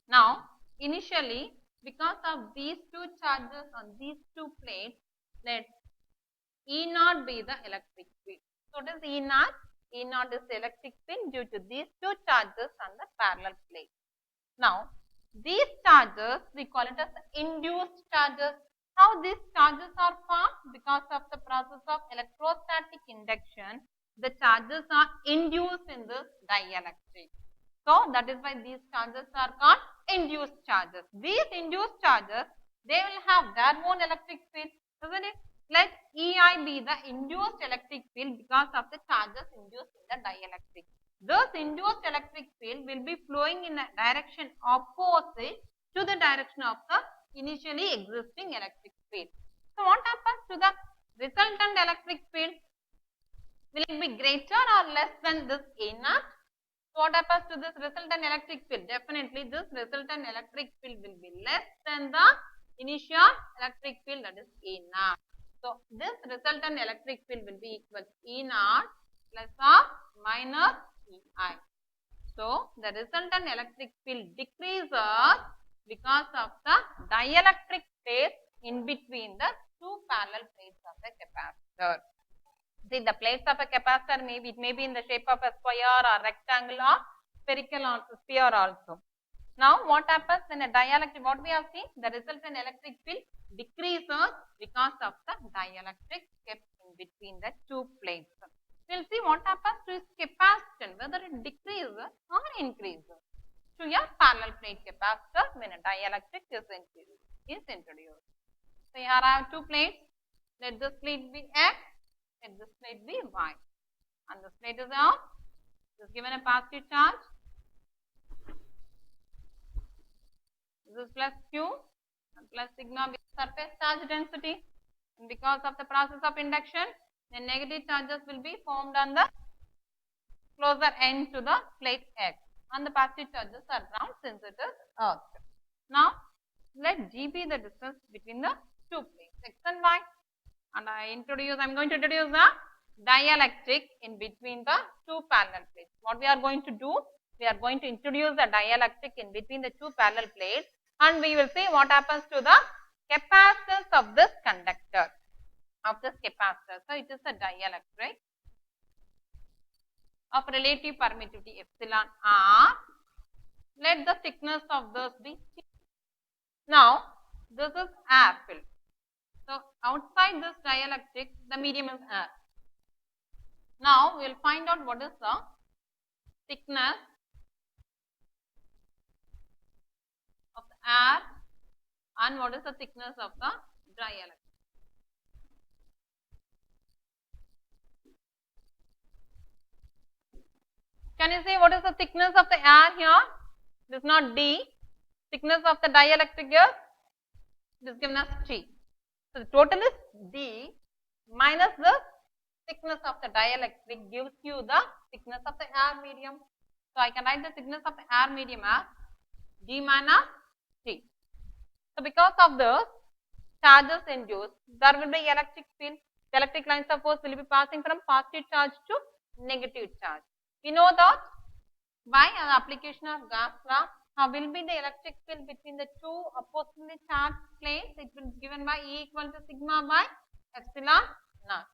Now, initially, because of these two charges on these two plates, let E naught be the electric field. So, what is E naught? E naught is the electric field due to these two charges on the parallel plate. Now, these charges we call it as induced charges. How these charges are formed? Because of the process of electrostatic induction, the charges are induced in this dielectric. So that is why these charges are called induced charges. These induced charges, they will have their own electric field, isn't it? Let EI be the induced electric field because of the charges induced in the dielectric. This induced electric field will be flowing in a direction opposite to the direction of the initially existing electric field. So what happens to the resultant electric field? Will it be greater or less than this A naught? So what happens to this resultant electric field? Definitely this resultant electric field will be less than the initial electric field, that is E naught. So this resultant electric field will be equal to E naught plus or minus EI. So the resultant electric field decreases because of the dielectric space in between the two parallel plates of the capacitor. See, the plates of a capacitor may be in the shape of a square or rectangle or spherical or sphere also. Now, what happens in a dielectric? What we have seen, the resultant electric field decreases because of the dielectric kept in between the two plates. We will see what happens to its capacitance, whether it decreases or increases to a parallel plate capacitor when a dielectric is introduced. So, here I have two plates. Let this plate be X, let this plate be Y. And this plate is on. This is given a positive charge. This is plus Q and plus sigma with surface charge density. And because of the process of induction, the negative charges will be formed on the closer end to the plate X, and the positive charges are ground since it is earth. Now, let G be the distance between the two plates X and Y, and I am going to introduce the dielectric in between the two parallel plates. What we are going to do? We are going to introduce the dielectric in between the two parallel plates, and we will see what happens to the capacitance of this conductor, of this capacitor. So, it is a dielectric of relative permittivity epsilon r. Let the thickness of this be T. Now, this is air filled. So, outside this dielectric, the medium is air. Now, we will find out what is the thickness of the air and what is the thickness of the dielectric. Can you say what is the thickness of the air here? This is not D. Thickness of the dielectric is, it is given as T. So, the total is D minus the thickness of the dielectric gives you the thickness of the air medium. So, I can write the thickness of the air medium as D minus T. So, because of the charges induced, there will be electric field. The electric lines of force will be passing from positive charge to negative charge. We know that by an application of Gauss law, how will be the electric field between the two oppositely charged plates? It will be given by E equal to sigma by epsilon naught.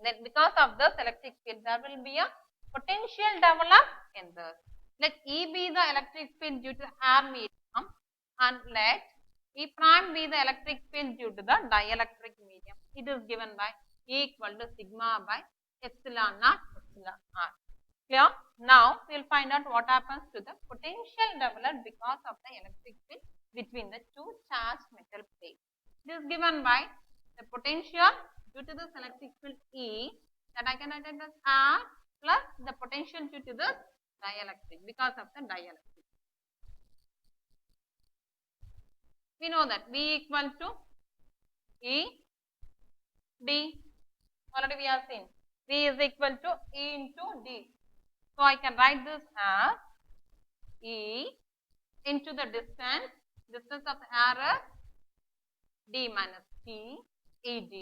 Then because of this electric field, there will be a potential developed in this. Let E be the electric field due to air medium, and let E prime be the electric field due to the dielectric medium. It is given by E equal to sigma by epsilon naught epsilon r. Clear? Now, we will find out what happens to the potential developed because of the electric field between the two charged metal plates. This is given by the potential due to this electric field E, that I can write it as R plus the potential due to this dielectric, because of the dielectric. We know that V equal to E D. Already we have seen V is equal to E into D. So, I can write this as E into the distance of the air is D minus T ED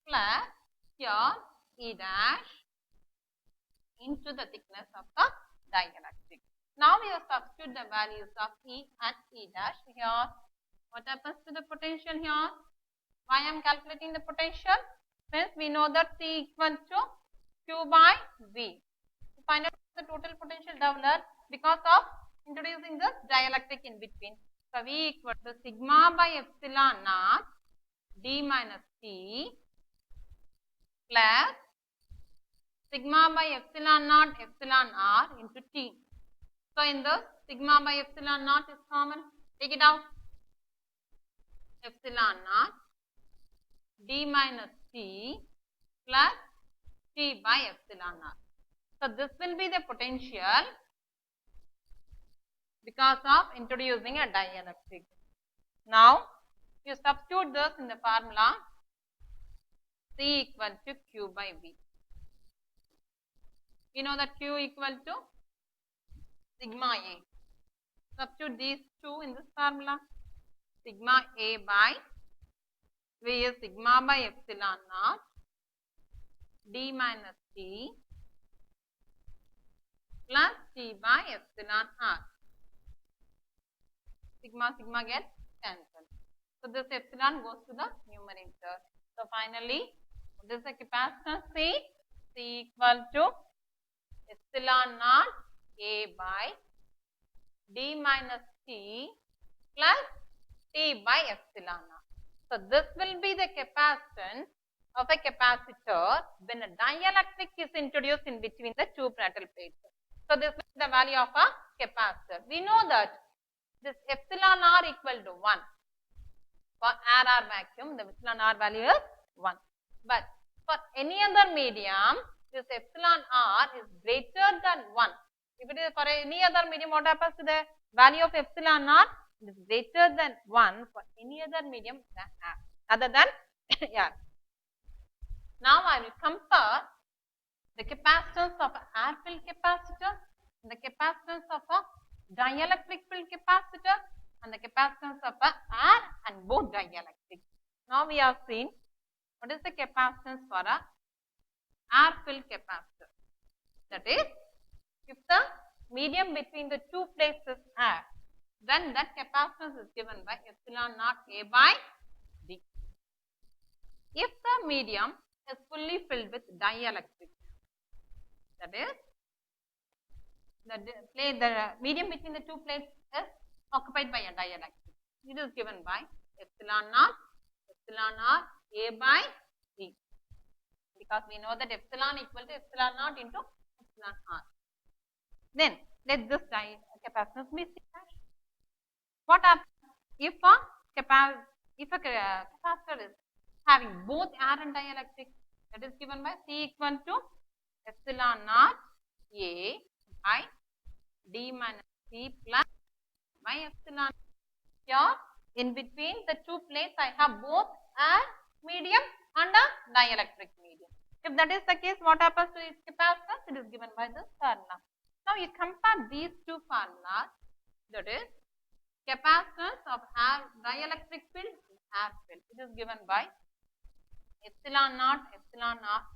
plus here E dash into the thickness of the dielectric. Now, we have substitute the values of E and E dash here. What happens to the potential here? Why I am calculating the potential? Since we know that C equal to Q by V. Find out the total potential developed because of introducing this dielectric in between. So, V equal to sigma by epsilon naught D minus T plus sigma by epsilon naught epsilon r into T. So, in this sigma by epsilon naught is common. Take it out. Epsilon naught D minus T plus T by epsilon r. So, this will be the potential because of introducing a dielectric. Now, you substitute this in the formula C equal to Q by V. We know that Q equal to sigma A. Substitute these two in this formula. sigma A by V is sigma by epsilon naught d minus t plus t by epsilon r. Sigma sigma gets cancelled. So this epsilon goes to the numerator. So finally, what is the capacitance C? C equal to epsilon naught A by d minus t plus t by epsilon naught. So this will be the capacitance of a capacitor when a dielectric is introduced in between the two metal plates. So this is the value of a capacitor. We know that this epsilon r equal to 1. For RR vacuum, the epsilon r value is 1. But for any other medium, this epsilon r is greater than 1. If it is for any other medium, what happens to the value of epsilon r? It is greater than 1 for any other medium than R, other than air. Now I will compare the capacitance of an air-filled capacitor and the capacitance of a dielectric filled capacitor and the capacitance of a air and both dielectric. Now we have seen what is the capacitance for a air-filled capacitor. That is, if the medium between the two plates is air, then that capacitance is given by epsilon naught A by D. If the medium is fully filled with dielectric, that is, the medium between the two plates is occupied by a dielectric. It is given by epsilon naught R A by D, because we know that epsilon equal to epsilon naught into epsilon R. Then let this capacitance be C dash. What happens if a capacitor is having both air and dielectric? That is given by C equal to epsilon naught A by D minus C plus by epsilon. Here in between the two plates I have both air medium and a dielectric medium. If that is the case, what happens to its capacitance? It is given by this formula. Now you compare these two formulas, that is capacitance of air dielectric field and air field. It is given by epsilon naught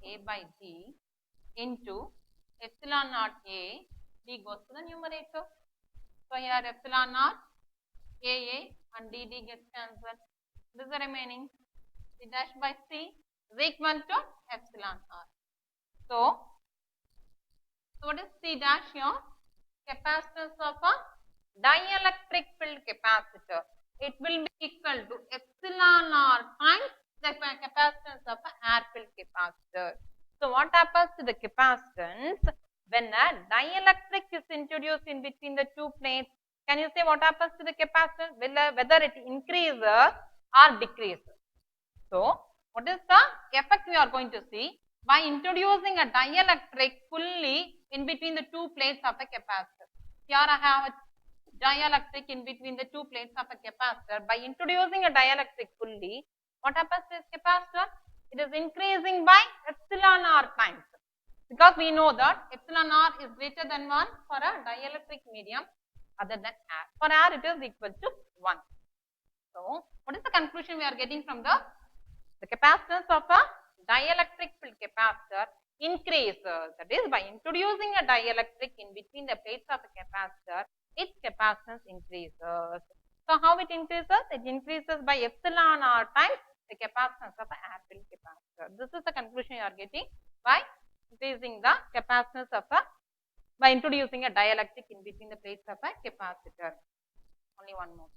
A by D into epsilon naught A, D goes to the numerator. So here epsilon naught A and D gets cancelled. This is the remaining. C dash by C is equal to epsilon R. So what is C dash here? Capacitance of a dielectric filled capacitor. It will be equal to epsilon R times the capacitance of an air filled capacitor. So what happens to the capacitance when a dielectric is introduced in between the two plates? Can you say what happens to the capacitance? Whether it increases or decreases. So what is the effect we are going to see? By introducing a dielectric fully in between the two plates of a capacitor. Here I have a dielectric in between the two plates of a capacitor. By introducing a dielectric fully, what happens to this capacitor? It is increasing by epsilon r times, because we know that epsilon r is greater than 1 for a dielectric medium other than air. For air it is equal to 1. So what is the conclusion we are getting from the capacitance of a dielectric filled capacitor increases, that is, by introducing a dielectric in between the plates of a capacitor, its capacitance increases. So how it increases? It increases by epsilon r times the capacitance of an air filled capacitor. This is the conclusion you are getting by increasing the capacitance of by introducing a dielectric in between the plates of a capacitor. Only one more.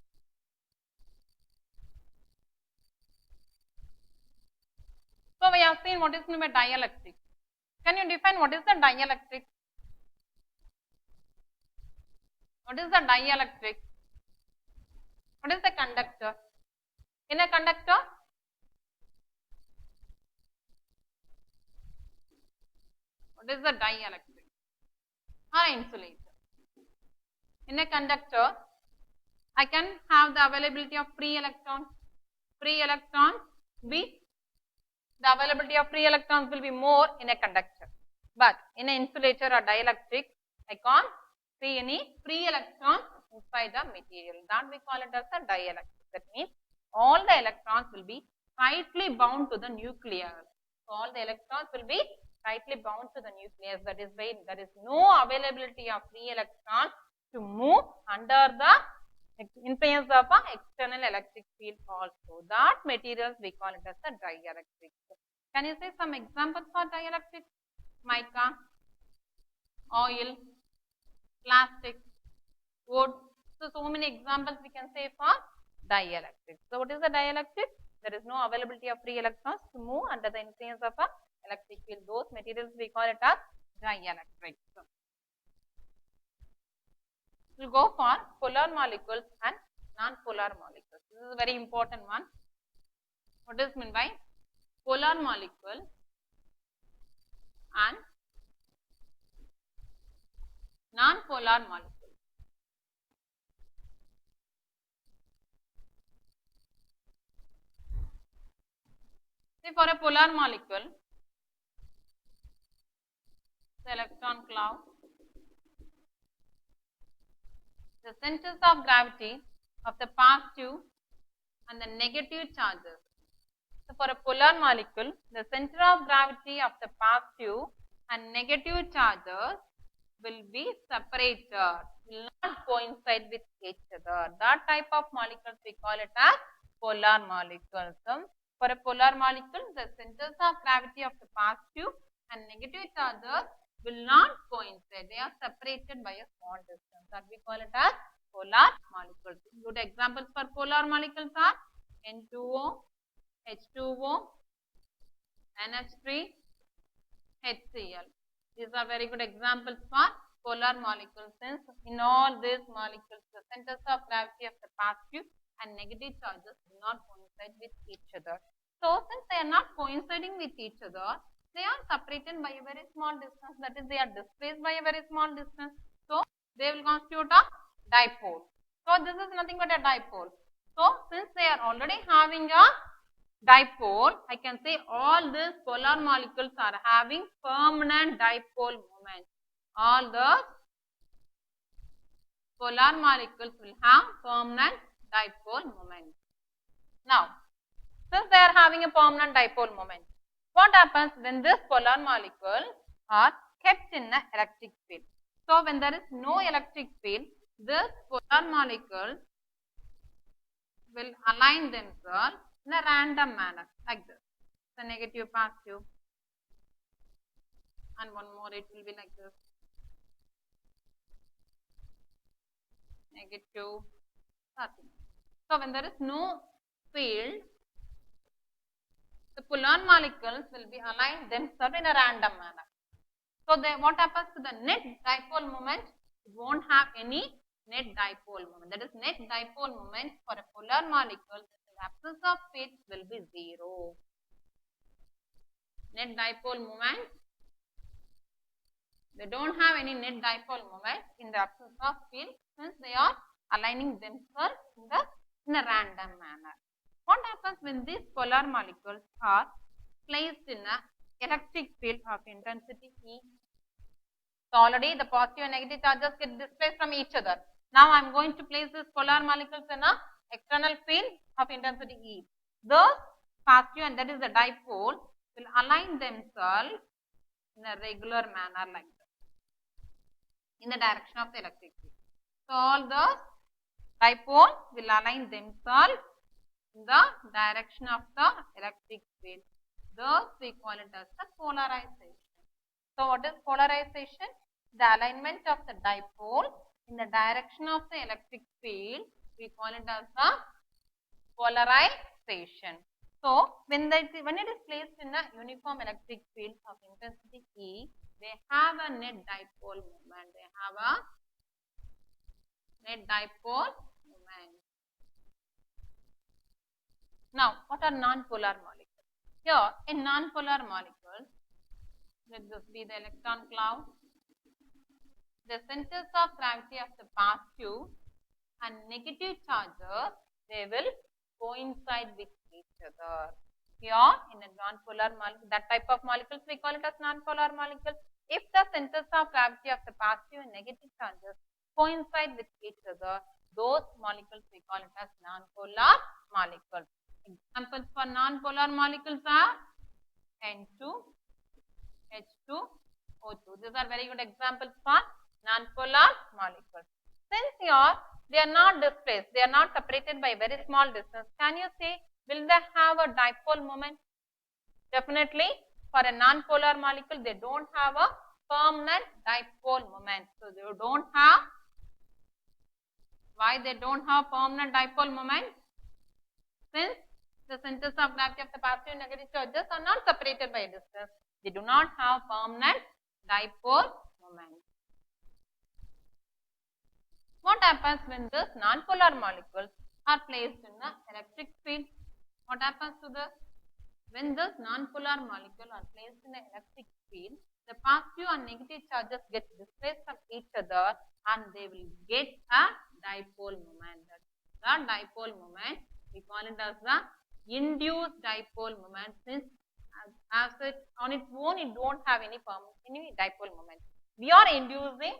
So we have seen what is meant by dielectric. Can you define what is the dielectric? What is the dielectric? What is the conductor? In a conductor, what is the dielectric? Or insulator. In a conductor, I can have the availability of free electrons. Free electrons the availability of free electrons will be more in a conductor. But in an insulator or dielectric, I can't see any free electrons inside the material. That we call it as a dielectric. That means all the electrons will be tightly bound to the nucleus. So all the electrons will be tightly bound to the nucleus. That is why there is no availability of free electrons to move under the influence of an external electric field also. That materials we call it as the dielectric. Can you say some examples for dielectric? Mica, oil, plastic, wood. So many examples we can say for dielectric. So what is the dielectric? There is no availability of free electrons to move under the influence of a electric field. Those materials we call it as dielectric. We will go for polar molecules and non-polar molecules. This is a very important one. What does mean by polar molecule and non-polar molecule? See, for a polar molecule, the electron cloud, the centers of gravity of the positive and the negative charges. So, for a polar molecule, the center of gravity of the positive and negative charges will be separated, will not coincide with each other. That type of molecules we call it as polar molecules. For a polar molecule, the centers of gravity of the positive and negative charges will not coincide. They are separated by a small distance. That we call it as polar molecules. Good examples for polar molecules are N2O, H2O, NH3, HCl. These are very good examples for polar molecules, since in all these molecules the centers of gravity of the positive and negative charges do not coincide with each other. So since they are not coinciding with each other, they are separated by a very small distance, that is they are displaced by a very small distance. So they will constitute a dipole. So this is nothing but a dipole. So since they are already having a dipole, I can say all these polar molecules are having permanent dipole moment. All the polar molecules will have permanent dipole moment. Now, since they are having a permanent dipole moment, what happens when this polar molecules are kept in an electric field? So, when there is no electric field, this polar molecules will align themselves in a random manner like this. The negative, positive, and one more it will be like this. Negative, positive. So, when there is no field, the polar molecules will be aligned themselves in a random manner. So, what happens to the net dipole moment? It won't have any net dipole moment. That is, net dipole moment for a polar molecule in the absence of field will be 0. Net dipole moment, they don't have any net dipole moment in the absence of field, since they are aligning themselves in a random manner. What happens when these polar molecules are placed in an electric field of intensity E? So already the positive and negative charges get displaced from each other. Now I am going to place these polar molecules in an external field of intensity E. The positive, and that is the dipole, will align themselves in a regular manner like this, in the direction of the electric field. So all the dipole will align themselves in the direction of the electric field. Thus we call it as the polarization. So what is polarization? The alignment of the dipole in the direction of the electric field, we call it as the polarization. So when it is placed in a uniform electric field of intensity E, they have a net dipole moment. They have a net dipole moment. Now, what are non-polar molecules? Here, in non-polar molecules, let this be the electron cloud. The centers of gravity of the positive and negative charges, they will coincide with each other. Here, in a non-polar molecule, that type of molecules we call it as non-polar molecules. If the centers of gravity of the positive and negative charges coincide with each other, those molecules we call it as non-polar molecules. Examples for non-polar molecules are N2, H2, O2. These are very good examples for non-polar molecules. Since here they are not displaced, they are not separated by very small distance, can you say will they have a dipole moment? Definitely for a non-polar molecule they don't have a permanent dipole moment. So they don't have, why they don't have permanent dipole moment? Since the centers of gravity of the positive and negative charges are not separated by distance, they do not have permanent dipole moment. What happens when these non-polar molecules are placed in the electric field? What happens to this? When these non-polar molecules are placed in the electric field, the positive and negative charges get displaced from each other and they will get a dipole moment. The dipole moment, we call it as the induced dipole moment, since as it on its own it don't have any dipole moment. We are inducing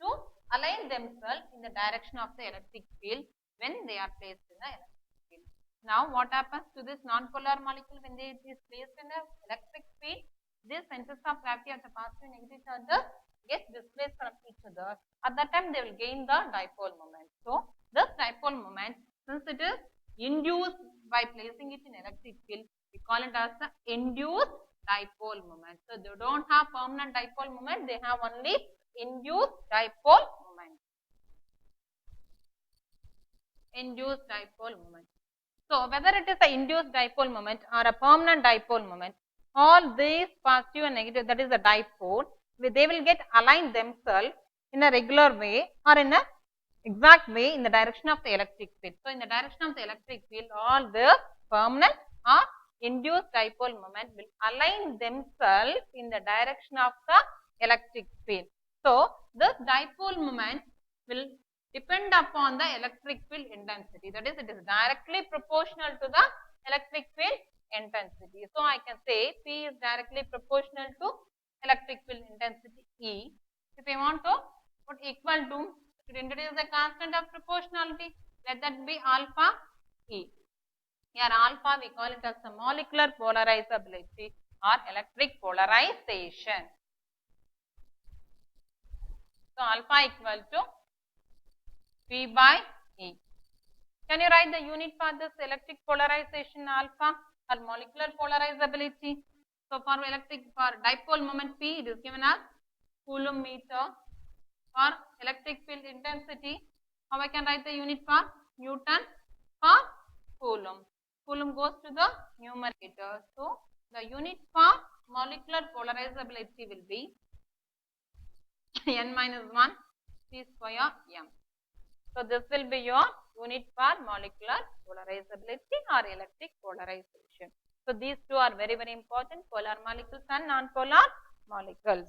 to align themselves in the direction of the electric field when they are placed in the electric field. Now what happens to this non-polar molecule when it is placed in the electric field? These centers of gravity of the positive and negative charges get displaced from each other. At that time they will gain the dipole moment. So this dipole moment, since it is induced by placing it in electric field, we call it as the induced dipole moment. So they don't have permanent dipole moment, they have only induced dipole moment. Induced dipole moment. So whether it is an induced dipole moment or a permanent dipole moment, all these positive and negative, that is the dipole, they will get aligned themselves in a regular way or in a exact way in the direction of the electric field. So in the direction of the electric field, all the permanent or induced dipole moment will align themselves in the direction of the electric field. So this dipole moment will depend upon the electric field intensity. That is, it is directly proportional to the electric field intensity. So I can say P is directly proportional to electric field intensity E. If I want to put equal to, to introduce a constant of proportionality, let that be alpha E. Here alpha we call it as the molecular polarizability or electric polarization. So alpha equal to P by E. Can you write the unit for this electric polarization alpha or molecular polarizability? So for dipole moment P, it is given as Coulomb meter. For electric field intensity, how I can write the unit for Newton per Coulomb. Coulomb goes to the numerator. So the unit for molecular polarizability will be n minus 1 C square m. So this will be your unit for molecular polarizability or electric polarization. So these two are very, very important, polar molecules and non-polar molecules.